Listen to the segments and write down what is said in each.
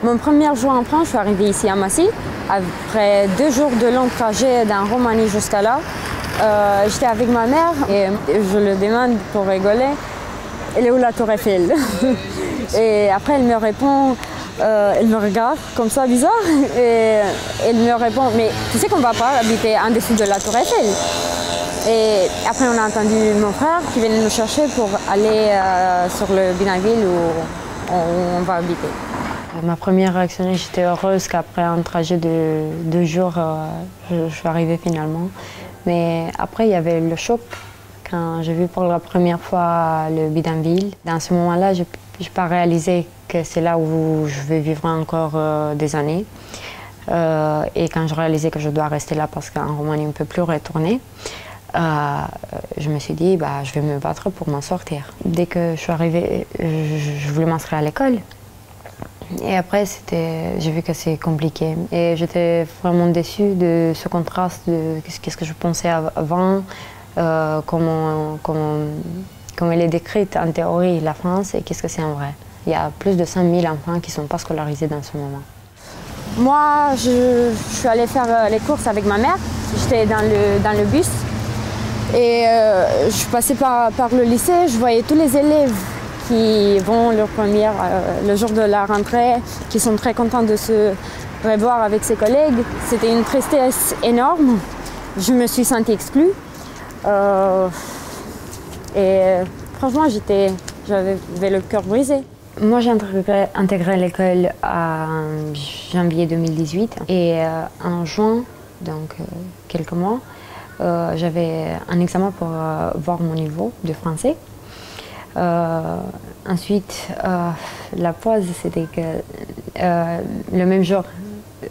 Mon premier jour en France, je suis arrivée ici à Massy. Après 2 jours de long trajet d'un Roumanie jusqu'à là, j'étais avec ma mère et je le demande pour rigoler, elle est où la Tour Eiffel? Et après elle me répond, elle me regarde comme ça bizarre et elle me répond, mais tu sais qu'on ne va pas habiter en dessous de la Tour Eiffel? Et après on a entendu mon frère qui venait nous chercher pour aller sur le bidonville où on va habiter. Ma première réaction, j'étais heureuse qu'après un trajet de 2 jours, je suis arrivée finalement. Mais après, il y avait le choc quand j'ai vu pour la première fois le bidonville. Dans ce moment-là, je n'ai pas réalisé que c'est là où je vais vivre encore des années. Et quand je réalisais que je dois rester là parce qu'en Roumanie, on ne peut plus retourner, je me suis dit, je vais me battre pour m'en sortir. Dès que je suis arrivée, je voulais m'inscrire à l'école. Et après, j'ai vu que c'est compliqué. Et j'étais vraiment déçue de ce contraste de ce que je pensais avant, comment elle est décrite en théorie, la France, et qu'est-ce que c'est en vrai. Il y a plus de 5 000 enfants qui ne sont pas scolarisés dans ce moment. Moi, je suis allée faire les courses avec ma mère. J'étais dans le bus. Et je suis passée par le lycée, je voyais tous les élèves qui vont leur première le jour de la rentrée, qui sont très contents de se revoir avec ses collègues. C'était une tristesse énorme. Je me suis sentie exclue. Et franchement, j'avais le cœur brisé. Moi, j'ai intégré l'école en janvier 2018 et en juin, donc quelques mois, j'avais un examen pour voir mon niveau de français. Ensuite, la pause, c'était que le même jour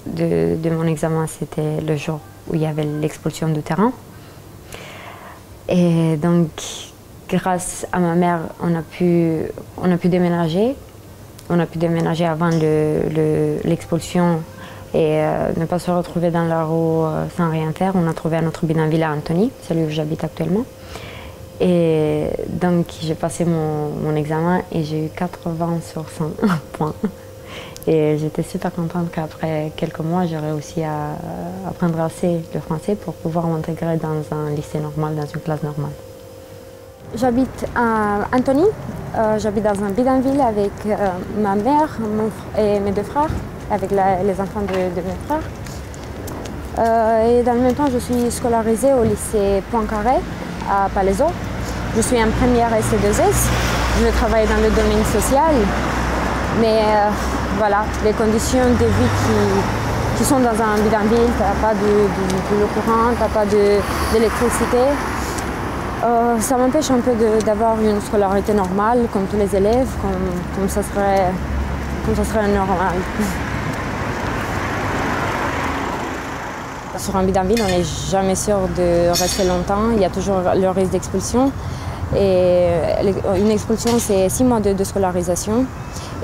de mon examen, c'était le jour où il y avait l'expulsion du terrain. Et donc, grâce à ma mère, on a pu déménager. On a pu déménager avant l'expulsion et ne pas se retrouver dans la rue sans rien faire. On a trouvé un autre bidonville à Antony, celui où j'habite actuellement. Et donc j'ai passé mon examen et j'ai eu 80 sur 100 points. Et j'étais super contente qu'après quelques mois, j'ai réussi à apprendre assez le français pour pouvoir m'intégrer dans un lycée normal, dans une classe normale. J'habite à Antony, j'habite dans un bidonville avec ma mère et mes 2 frères, avec les enfants de mes frères. Et dans le même temps, je suis scolarisée au lycée Poincaré à Palaiseau. Je suis en première SC2S, je travaille dans le domaine social, mais voilà, les conditions de vie qui sont dans un bidonville, tu n'as pas de l'eau courante, tu n'as pas d'électricité. Ça m'empêche un peu d'avoir une scolarité normale, comme tous les élèves, comme ça serait normal. Sur un bidonville, on n'est jamais sûr de rester longtemps, il y a toujours le risque d'expulsion. Et une expulsion, c'est 6 mois de scolarisation.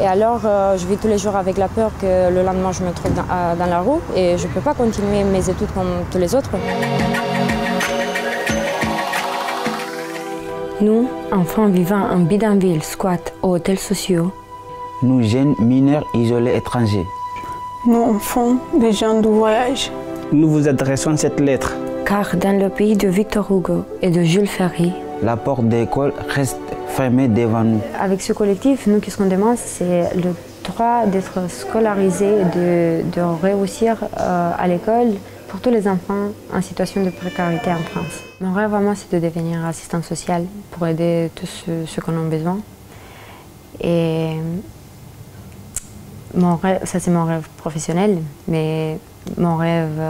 Et alors, je vis tous les jours avec la peur que le lendemain, je me trouve dans la rue et je ne peux pas continuer mes études comme tous les autres. Nous, enfants vivant en bidonville, squat ou hôtels sociaux. Nous, jeunes mineurs isolés étrangers. Nous, enfants des gens du voyage. Nous vous adressons cette lettre. Car dans le pays de Victor Hugo et de Jules Ferry, la porte de l'école reste fermée devant nous. Avec ce collectif, nous, qu'est-ce qu'on demande, c'est le droit d'être scolarisé, de réussir à l'école pour tous les enfants en situation de précarité en France. Mon rêve vraiment, c'est de devenir assistante sociale pour aider tous ceux qui en ont besoin. Et mon rêve, ça c'est mon rêve professionnel, mais mon rêve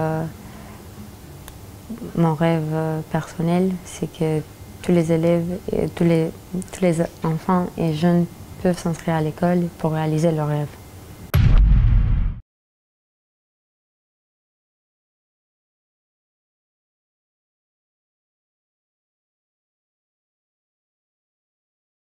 personnel, c'est que tous les élèves, et tous les enfants et jeunes peuvent s'inscrire à l'école pour réaliser leurs rêves.